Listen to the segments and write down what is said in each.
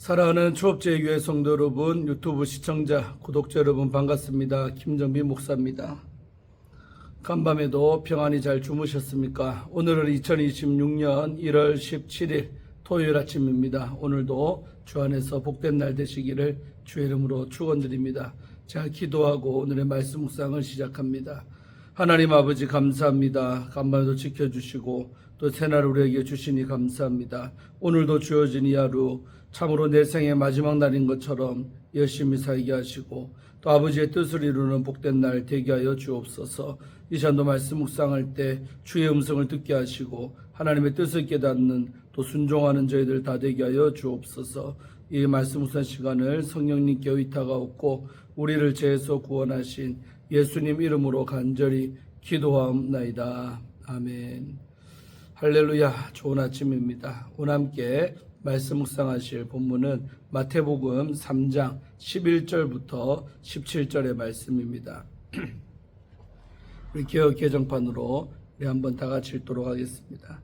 사랑하는 초업제교회 성도 여러분, 유튜브 시청자, 구독자 여러분 반갑습니다. 김정빈 목사입니다. 간밤에도 평안히 잘 주무셨습니까? 오늘은 2026년 1월 17일 토요일 아침입니다. 오늘도 주 안에서 복된 날 되시기를 주의 이름으로 축원드립니다. 자, 기도하고 오늘의 말씀 묵상을 시작합니다. 하나님 아버지 감사합니다. 간밤에도 지켜주시고 또 새날 우리에게 주시니 감사합니다. 오늘도 주어진 이 하루 참으로 내 생의 마지막 날인 것처럼 열심히 살게 하시고 또 아버지의 뜻을 이루는 복된 날 되게 하여 주옵소서. 이 시간도 말씀 묵상할 때 주의 음성을 듣게 하시고 하나님의 뜻을 깨닫는 또 순종하는 저희들 다 되게 하여 주옵소서. 이 말씀 묵상 시간을 성령님께 의탁하옵고 우리를 죄에서 구원하신 예수님 이름으로 간절히 기도하옵나이다. 아멘. 할렐루야. 좋은 아침입니다. 오늘 함께 말씀 묵상하실 본문은 마태복음 3장 11절부터 17절의 말씀입니다. 우리 개역 개정판으로 우리 한번 다 같이 읽도록 하겠습니다.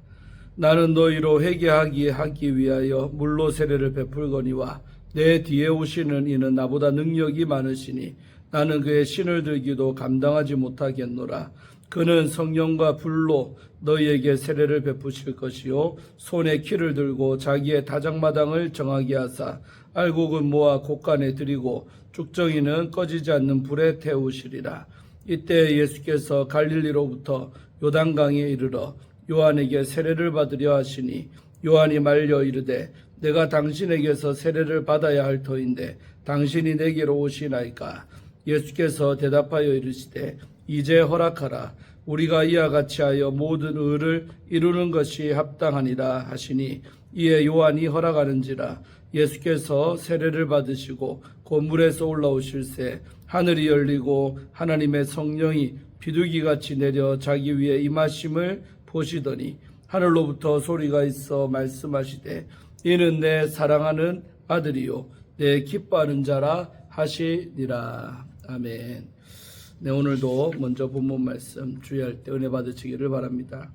나는 너희로 회개하기 위하여 물로 세례를 베풀거니와 내 뒤에 오시는 이는 나보다 능력이 많으시니 나는 그의 신을 들기도 감당하지 못하겠노라. 그는 성령과 불로 너희에게 세례를 베푸실 것이요 손에 키를 들고 자기의 다장마당을 정하게 하사 알곡은 모아 곳간에 들이고 쭉정이는 꺼지지 않는 불에 태우시리라. 이때 예수께서 갈릴리로부터 요단강에 이르러 요한에게 세례를 받으려 하시니 요한이 말려 이르되 내가 당신에게서 세례를 받아야 할 터인데 당신이 내게로 오시나이까. 예수께서 대답하여 이르시되 이제 허락하라. 우리가 이와 같이 하여 모든 의를 이루는 것이 합당하니라 하시니 이에 요한이 허락하는지라. 예수께서 세례를 받으시고 곧 물에서 올라오실새 하늘이 열리고 하나님의 성령이 비둘기같이 내려 자기 위에 임하심을 보시더니 하늘로부터 소리가 있어 말씀하시되 이는 내 사랑하는 아들이요 내 기뻐하는 자라 하시니라. 아멘. 네, 오늘도 먼저 본문 말씀 주의할 때 은혜 받으시기를 바랍니다.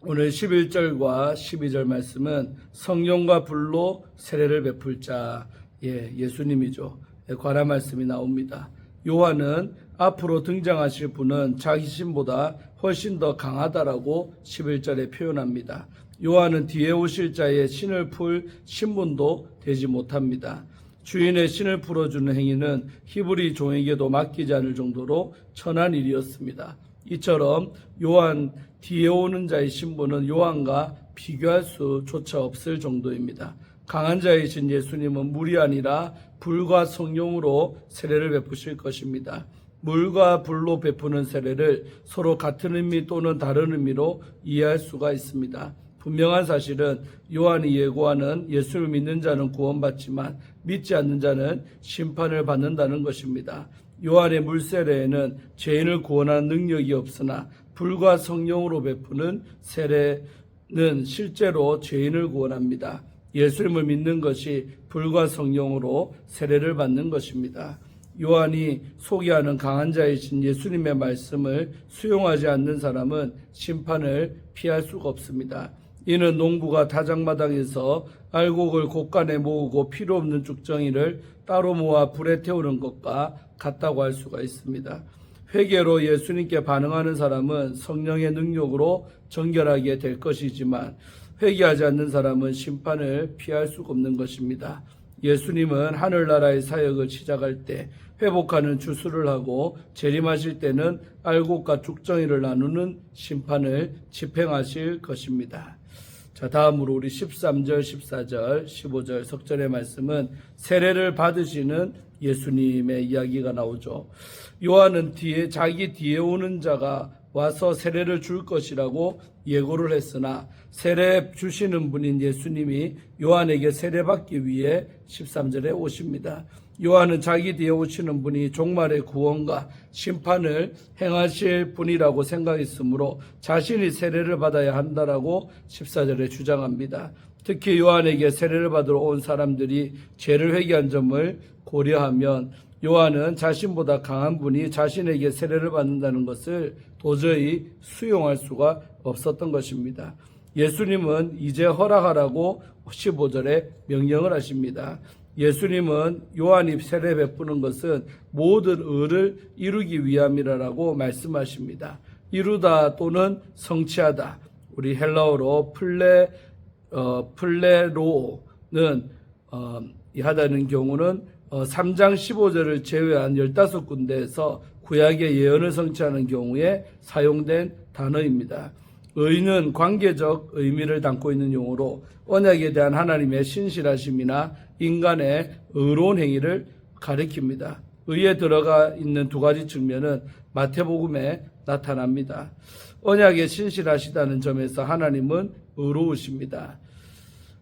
오늘 11절과 12절 말씀은 성령과 불로 세례를 베풀 자, 예수님이죠. 관한 말씀이 나옵니다. 요한은 앞으로 등장하실 분은 자기 신보다 훨씬 더 강하다라고 11절에 표현합니다. 요한은 뒤에 오실 자의 신을 풀 신분도 되지 못합니다. 주인의 신을 풀어주는 행위는 히브리 종에게도 맡기지 않을 정도로 천한 일이었습니다. 이처럼 요한 뒤에 오는 자의 신분은 요한과 비교할 수조차 없을 정도입니다. 강한 자이신 예수님은 물이 아니라 불과 성령으로 세례를 베푸실 것입니다. 물과 불로 베푸는 세례를 서로 같은 의미 또는 다른 의미로 이해할 수가 있습니다. 분명한 사실은 요한이 예고하는 예수를 믿는 자는 구원받지만 믿지 않는 자는 심판을 받는다는 것입니다. 요한의 물세례에는 죄인을 구원하는 능력이 없으나 불과 성령으로 베푸는 세례는 실제로 죄인을 구원합니다. 예수님을 믿는 것이 불과 성령으로 세례를 받는 것입니다. 요한이 소개하는 강한 자이신 예수님의 말씀을 수용하지 않는 사람은 심판을 피할 수가 없습니다. 이는 농부가 다장마당에서 알곡을 곳간에 모으고 필요 없는 쭉정이를 따로 모아 불에 태우는 것과 같다고 할 수가 있습니다. 회개로 예수님께 반응하는 사람은 성령의 능력으로 정결하게 될 것이지만 회개하지 않는 사람은 심판을 피할 수가 없는 것입니다. 예수님은 하늘나라의 사역을 시작할 때 회복하는 주수를 하고 재림하실 때는 알곡과 쭉정이를 나누는 심판을 집행하실 것입니다. 자, 다음으로 우리 13절, 14절, 15절 석절의 말씀은 세례를 받으시는 예수님의 이야기가 나오죠. 요한은 자기 뒤에 오는 자가 와서 세례를 줄 것이라고 예고를 했으나 세례 주시는 분인 예수님이 요한에게 세례받기 위해 13절에 오십니다. 요한은 자기 뒤에 오시는 분이 종말의 구원과 심판을 행하실 분이라고 생각했으므로 자신이 세례를 받아야 한다라고 14절에 주장합니다. 특히 요한에게 세례를 받으러 온 사람들이 죄를 회개한 점을 고려하면 요한은 자신보다 강한 분이 자신에게 세례를 받는다는 것을 도저히 수용할 수가 없었던 것입니다. 예수님은 이제 허락하라고 15절에 명령을 하십니다. 예수님은 요한이 세례 베푸는 것은 모든 의를 이루기 위함이라고 말씀하십니다. 이루다 또는 성취하다. 우리 헬라어로 플레로는 하다는 경우는 3장 15절을 제외한 15군데에서 구약의 예언을 성취하는 경우에 사용된 단어입니다. 의는 관계적 의미를 담고 있는 용어로 언약에 대한 하나님의 신실하심이나 인간의 의로운 행위를 가리킵니다. 의에 들어가 있는 두 가지 측면은 마태복음에 나타납니다. 언약에 신실하시다는 점에서 하나님은 의로우십니다.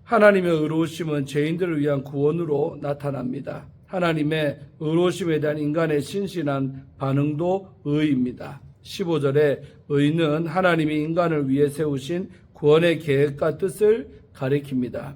하나님의 의로우심은 죄인들을 위한 구원으로 나타납니다. 하나님의 의로우심에 대한 인간의 신실한 반응도 의입니다. 15절에 의는 하나님이 인간을 위해 세우신 구원의 계획과 뜻을 가리킵니다.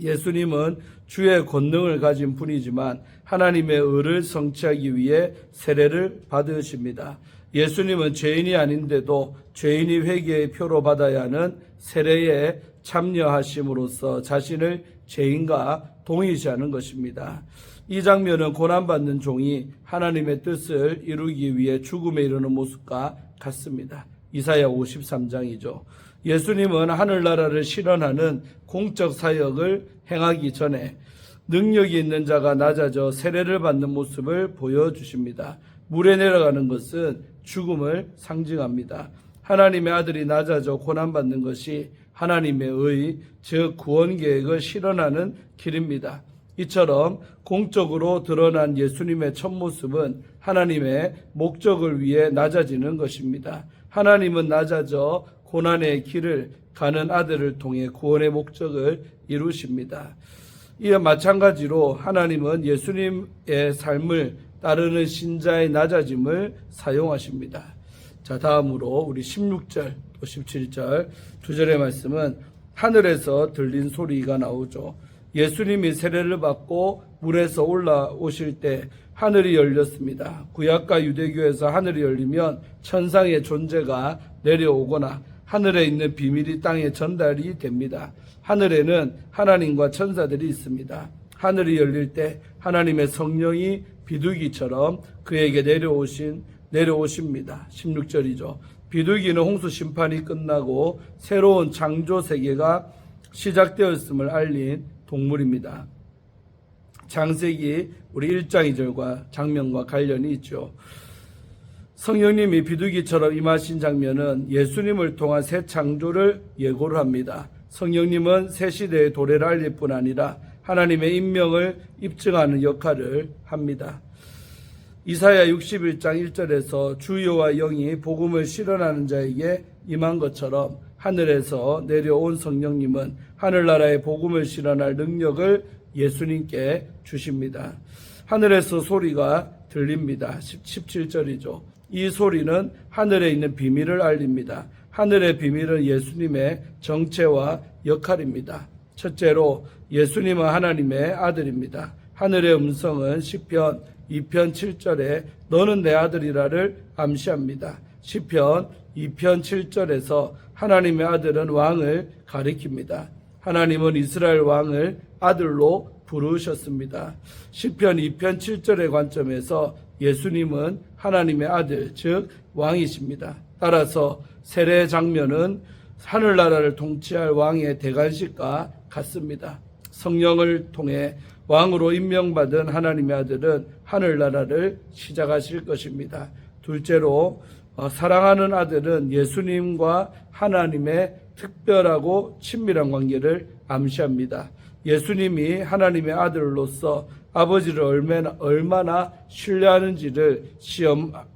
예수님은 주의 권능을 가진 분이지만 하나님의 의를 성취하기 위해 세례를 받으십니다. 예수님은 죄인이 아닌데도 죄인이 회개의 표로 받아야 하는 세례에 참여하심으로써 자신을 죄인과 동일시하는 것입니다. 이 장면은 고난받는 종이 하나님의 뜻을 이루기 위해 죽음에 이르는 모습과 같습니다. 이사야 53장이죠. 예수님은 하늘나라를 실현하는 공적 사역을 행하기 전에 능력이 있는 자가 낮아져 세례를 받는 모습을 보여주십니다. 물에 내려가는 것은 죽음을 상징합니다. 하나님의 아들이 낮아져 고난받는 것이 하나님의 의, 즉 구원 계획을 실현하는 길입니다. 이처럼 공적으로 드러난 예수님의 첫 모습은 하나님의 목적을 위해 낮아지는 것입니다. 하나님은 낮아져 고난의 길을 가는 아들을 통해 구원의 목적을 이루십니다. 이와 마찬가지로 하나님은 예수님의 삶을 따르는 신자의 낮아짐을 사용하십니다. 자, 다음으로 우리 16절 또 17절 두 절의 말씀은 하늘에서 들린 소리가 나오죠. 예수님이 세례를 받고 물에서 올라오실 때 하늘이 열렸습니다. 구약과 유대교에서 하늘이 열리면 천상의 존재가 내려오거나 하늘에 있는 비밀이 땅에 전달이 됩니다. 하늘에는 하나님과 천사들이 있습니다. 하늘이 열릴 때 하나님의 성령이 비둘기처럼 그에게 내려오십니다. 16절이죠. 비둘기는 홍수 심판이 끝나고 새로운 창조 세계가 시작되었음을 알린 동물입니다. 창세기 우리 1장 2절과 장면과 관련이 있죠. 성령님이 비둘기처럼 임하신 장면은 예수님을 통한 새 창조를 예고를 합니다. 성령님은 새 시대의 도래를 알릴 뿐 아니라 하나님의 임명을 입증하는 역할을 합니다. 이사야 61장 1절에서 주 여호와 영이 복음을 실현하는 자에게 임한 것처럼 하늘에서 내려온 성령님은 하늘나라의 복음을 실현할 능력을 예수님께 주십니다. 하늘에서 소리가 들립니다. 17절이죠. 이 소리는 하늘에 있는 비밀을 알립니다. 하늘의 비밀은 예수님의 정체와 역할입니다. 첫째로 예수님은 하나님의 아들입니다. 하늘의 음성은 시편 2편 7절에 너는 내 아들이라를 암시합니다. 시편 2편 7절에서 하나님의 아들은 왕을 가리킵니다. 하나님은 이스라엘 왕을 아들로 부르셨습니다. 시편 2편 7절의 관점에서 예수님은 하나님의 아들, 즉 왕이십니다. 따라서 세례 장면은 하늘나라를 통치할 왕의 대관식과 같습니다. 성령을 통해 왕으로 임명받은 하나님의 아들은 하늘나라를 시작하실 것입니다. 둘째로 사랑하는 아들은 예수님과 하나님의 특별하고 친밀한 관계를 암시합니다. 예수님이 하나님의 아들로서 아버지를 얼마나 신뢰하는지는 시험과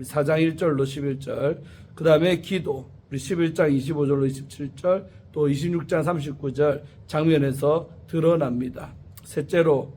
4장 1절로 11절, 그 다음에 기도, 11장 25절로 27절, 또 26장 39절 장면에서 드러납니다. 셋째로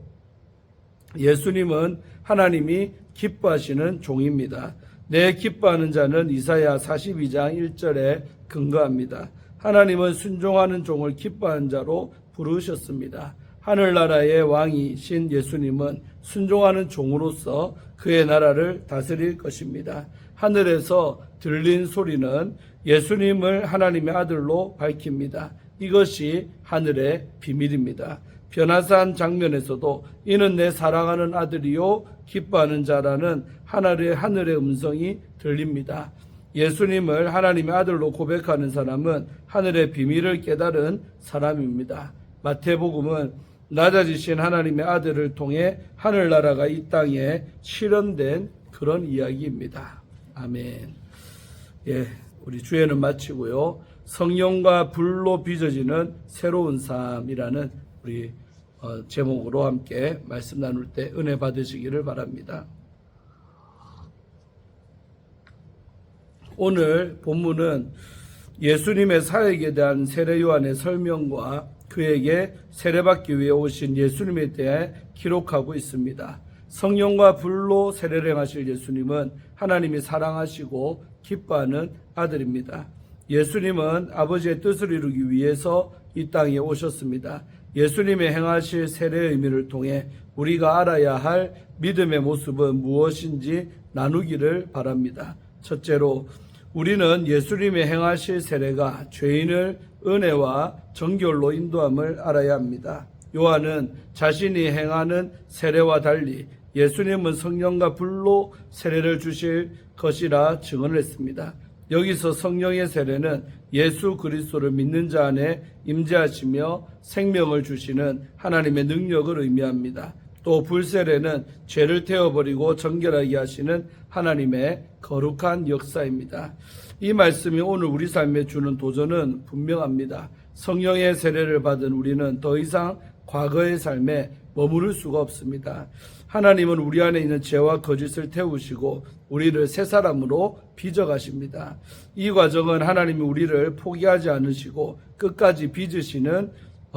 예수님은 하나님이 기뻐하시는 종입니다. 내 기뻐하는 자는 이사야 42장 1절에 근거합니다. 하나님은 순종하는 종을 기뻐하는 자로 부르셨습니다. 하늘나라의 왕이신 예수님은 순종하는 종으로서 그의 나라를 다스릴 것입니다. 하늘에서 들린 소리는 예수님을 하나님의 아들로 밝힙니다. 이것이 하늘의 비밀입니다. 변화산 장면에서도 이는 내 사랑하는 아들이요 기뻐하는 자라는 하늘의 음성이 들립니다. 예수님을 하나님의 아들로 고백하는 사람은 하늘의 비밀을 깨달은 사람입니다. 마태복음은 낮아지신 하나님의 아들을 통해 하늘나라가 이 땅에 실현된 그런 이야기입니다. 아멘. 예, 우리 주예는 마치고요. 성령과 불로 빚어지는 새로운 삶이라는 우리 제목으로 함께 말씀 나눌 때 은혜 받으시기를 바랍니다. 오늘 본문은 예수님의 사역에 대한 세례 요한의 설명과 그에게 세례받기 위해 오신 예수님에 대해 기록하고 있습니다. 성령과 불로 세례를 행하실 예수님은 하나님이 사랑하시고 기뻐하는 아들입니다. 예수님은 아버지의 뜻을 이루기 위해서 이 땅에 오셨습니다. 예수님의 행하실 세례의 의미를 통해 우리가 알아야 할 믿음의 모습은 무엇인지 나누기를 바랍니다. 첫째로 우리는 예수님의 행하실 세례가 죄인을 은혜와 정결로 인도함을 알아야 합니다. 요한은 자신이 행하는 세례와 달리 예수님은 성령과 불로 세례를 주실 것이라 증언을 했습니다. 여기서 성령의 세례는 예수 그리스도를 믿는 자 안에 임재하시며 생명을 주시는 하나님의 능력을 의미합니다. 또 불세례는 죄를 태워버리고 정결하게 하시는 하나님의 거룩한 역사입니다. 이 말씀이 오늘 우리 삶에 주는 도전은 분명합니다. 성령의 세례를 받은 우리는 더 이상 과거의 삶에 머무를 수가 없습니다. 하나님은 우리 안에 있는 죄와 거짓을 태우시고 우리를 새 사람으로 빚어가십니다. 이 과정은 하나님이 우리를 포기하지 않으시고 끝까지 빚으시는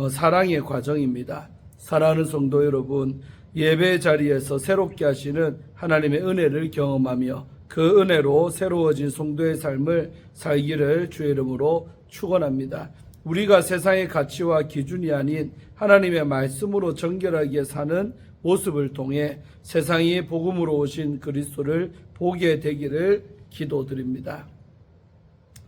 사랑의 과정입니다. 사랑하는 성도 여러분, 예배 자리에서 새롭게 하시는 하나님의 은혜를 경험하며 그 은혜로 새로워진 성도의 삶을 살기를 주의 이름으로 축원합니다. 우리가 세상의 가치와 기준이 아닌 하나님의 말씀으로 정결하게 사는 모습을 통해 세상이 복음으로 오신 그리스도를 보게 되기를 기도드립니다.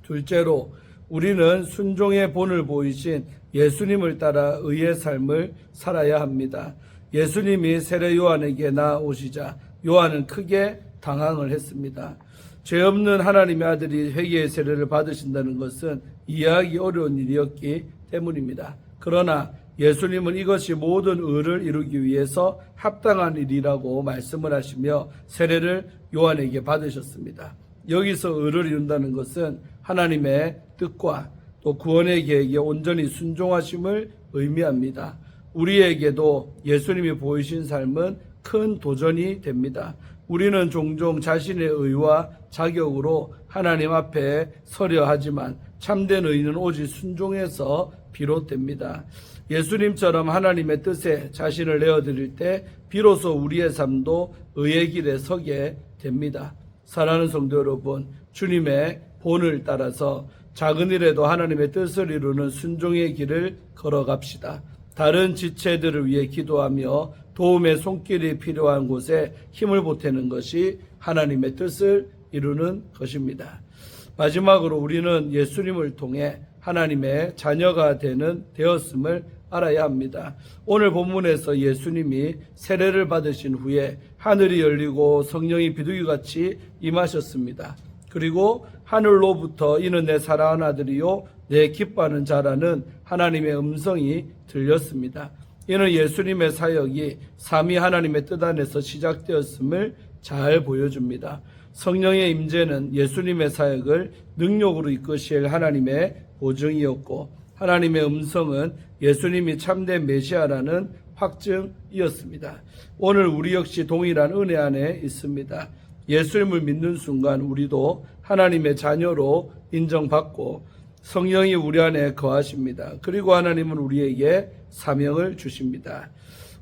둘째로 우리는 순종의 본을 보이신 예수님을 따라 의의 삶을 살아야 합니다. 예수님이 세례 요한에게 나오시자 요한은 크게 당황을 했습니다. 죄 없는 하나님의 아들이 회개의 세례를 받으신다는 것은 이해하기 어려운 일이었기 때문입니다. 그러나 예수님은 이것이 모든 의를 이루기 위해서 합당한 일이라고 말씀을 하시며 세례를 요한에게 받으셨습니다. 여기서 의를 이룬다는 것은 하나님의 뜻과 또 구원의 계획에 온전히 순종하심을 의미합니다. 우리에게도 예수님이 보이신 삶은 큰 도전이 됩니다. 우리는 종종 자신의 의와 자격으로 하나님 앞에 서려 하지만 참된 의는 오직 순종에서 비롯됩니다. 예수님처럼 하나님의 뜻에 자신을 내어드릴 때 비로소 우리의 삶도 의의 길에 서게 됩니다. 사랑하는 성도 여러분, 주님의 본을 따라서 작은 일에도 하나님의 뜻을 이루는 순종의 길을 걸어갑시다. 다른 지체들을 위해 기도하며 도움의 손길이 필요한 곳에 힘을 보태는 것이 하나님의 뜻을 이루는 것입니다. 마지막으로 우리는 예수님을 통해 하나님의 자녀가 되었음을 알아야 합니다. 오늘 본문에서 예수님이 세례를 받으신 후에 하늘이 열리고 성령이 비둘기같이 임하셨습니다. 그리고 하늘로부터 이는 내 사랑하는 아들이요 내 기뻐하는 자라는 하나님의 음성이 들렸습니다. 이는 예수님의 사역이 삼위 하나님의 뜻 안에서 시작되었음을 잘 보여줍니다. 성령의 임재는 예수님의 사역을 능력으로 이끄실 하나님의 보증이었고 하나님의 음성은 예수님이 참된 메시아라는 확증이었습니다. 오늘 우리 역시 동일한 은혜 안에 있습니다. 예수님을 믿는 순간 우리도 하나님의 자녀로 인정받고 성령이 우리 안에 거하십니다. 그리고 하나님은 우리에게 사명을 주십니다.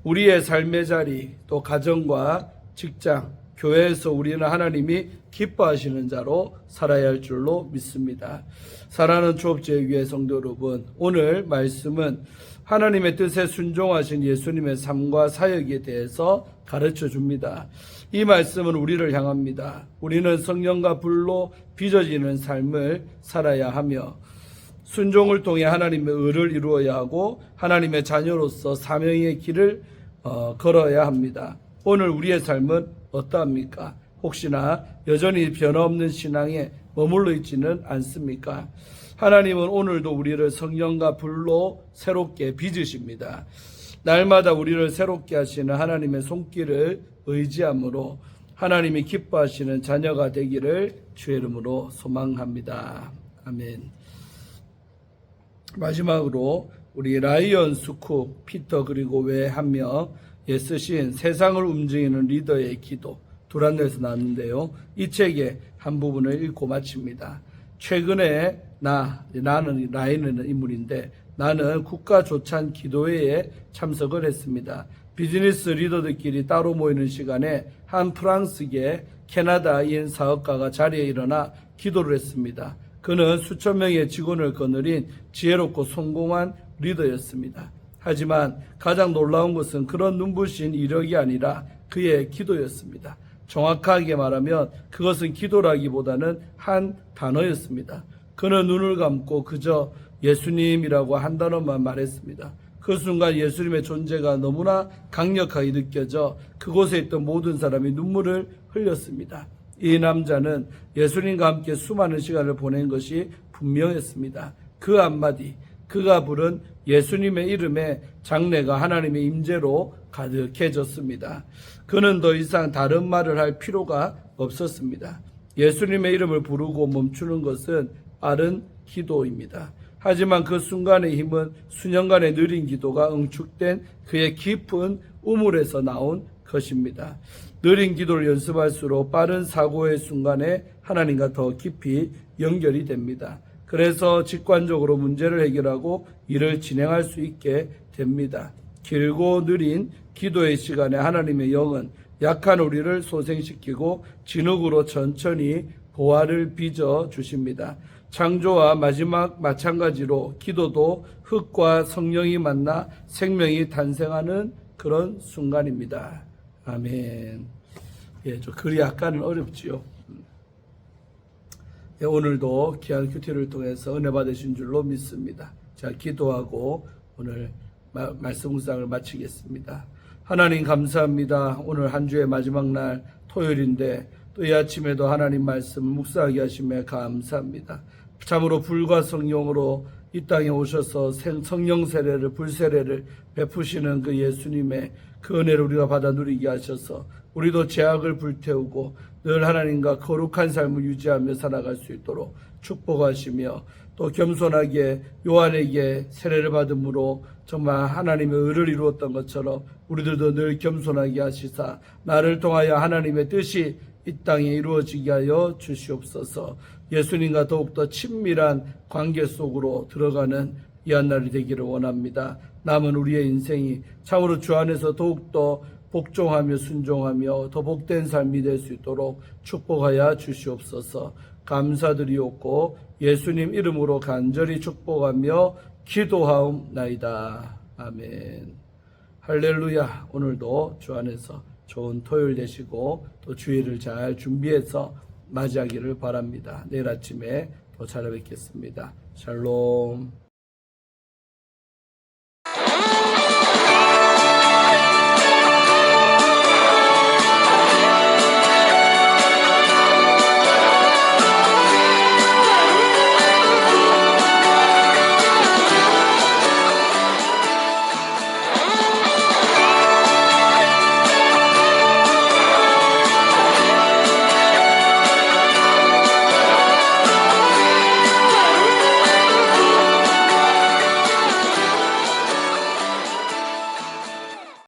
우리의 삶의 자리, 또 가정과 직장, 교회에서 우리는 하나님이 기뻐하시는 자로 살아야 할 줄로 믿습니다. 사랑하는 초업제의 교회 성도 여러분, 오늘 말씀은 하나님의 뜻에 순종하신 예수님의 삶과 사역에 대해서 가르쳐 줍니다. 이 말씀은 우리를 향합니다. 우리는 성령과 불로 빚어지는 삶을 살아야 하며 순종을 통해 하나님의 의를 이루어야 하고 하나님의 자녀로서 사명의 길을 걸어야 합니다. 오늘 우리의 삶은 어떠합니까? 혹시나 여전히 변함없는 신앙에 머물러 있지는 않습니까? 하나님은 오늘도 우리를 성령과 불로 새롭게 빚으십니다. 날마다 우리를 새롭게 하시는 하나님의 손길을 의지함으로 하나님이 기뻐하시는 자녀가 되기를 주의 이름으로 소망합니다. 아멘. 마지막으로 우리 라이언 스쿡, 피터 그리고 외 한 명 쓰신 세상을 움직이는 리더의 기도 두란노에서 나왔는데요. 이 책의 한 부분을 읽고 마칩니다. 최근에 나는 라이언은 인물인데 나는 국가조찬 기도회에 참석을 했습니다. 비즈니스 리더들끼리 따로 모이는 시간에 한 프랑스계 캐나다인 사업가가 자리에 일어나 기도를 했습니다. 그는 수천 명의 직원을 거느린 지혜롭고 성공한 리더였습니다. 하지만 가장 놀라운 것은 그런 눈부신 이력이 아니라 그의 기도였습니다. 정확하게 말하면 그것은 기도라기보다는 한 단어였습니다. 그는 눈을 감고 그저 예수님이라고 한 단어만 말했습니다. 그 순간 예수님의 존재가 너무나 강력하게 느껴져 그곳에 있던 모든 사람이 눈물을 흘렸습니다. 이 남자는 예수님과 함께 수많은 시간을 보낸 것이 분명했습니다. 그 한마디, 그가 부른 예수님의 이름의 장래가 하나님의 임재로 가득해졌습니다. 그는 더 이상 다른 말을 할 필요가 없었습니다. 예수님의 이름을 부르고 멈추는 것은 빠른 기도입니다. 하지만 그 순간의 힘은 수년간의 느린 기도가 응축된 그의 깊은 우물에서 나온 것입니다. 느린 기도를 연습할수록 빠른 사고의 순간에 하나님과 더 깊이 연결이 됩니다. 그래서 직관적으로 문제를 해결하고 일을 진행할 수 있게 됩니다. 길고 느린 기도의 시간에 하나님의 영은 약한 우리를 소생시키고 진흙으로 천천히 보화를 빚어 주십니다. 창조와 마지막 마찬가지로 기도도 흙과 성령이 만나 생명이 탄생하는 그런 순간입니다. 아멘. 예, 저 글이 약간은 어렵지요. 예, 오늘도 귀한 큐티를 통해서 은혜 받으신 줄로 믿습니다. 자, 기도하고 오늘 말씀 묵상을 마치겠습니다. 하나님 감사합니다. 오늘 한 주의 마지막 날 토요일인데 또 이 아침에도 하나님 말씀을 묵상하게 하심에 감사합니다. 참으로 불과 성령으로 이 땅에 오셔서 성령 세례를 불세례를 베푸시는 그 예수님의 그 은혜를 우리가 받아 누리게 하셔서 우리도 죄악을 불태우고 늘 하나님과 거룩한 삶을 유지하며 살아갈 수 있도록 축복하시며 또 겸손하게 요한에게 세례를 받음으로 정말 하나님의 의를 이루었던 것처럼 우리들도 늘 겸손하게 하시사 나를 통하여 하나님의 뜻이 이 땅에 이루어지게 하여 주시옵소서. 예수님과 더욱더 친밀한 관계 속으로 들어가는 이 한날이 되기를 원합니다. 남은 우리의 인생이 참으로 주 안에서 더욱더 복종하며 순종하며 더 복된 삶이 될 수 있도록 축복하여 주시옵소서. 감사드리옵고 예수님 이름으로 간절히 축복하며 기도하옵나이다. 아멘. 할렐루야. 오늘도 주 안에서 좋은 토요일 되시고 또 주일을 잘 준비해서 맞이하기를 바랍니다. 내일 아침에 또 찾아뵙겠습니다. 샬롬.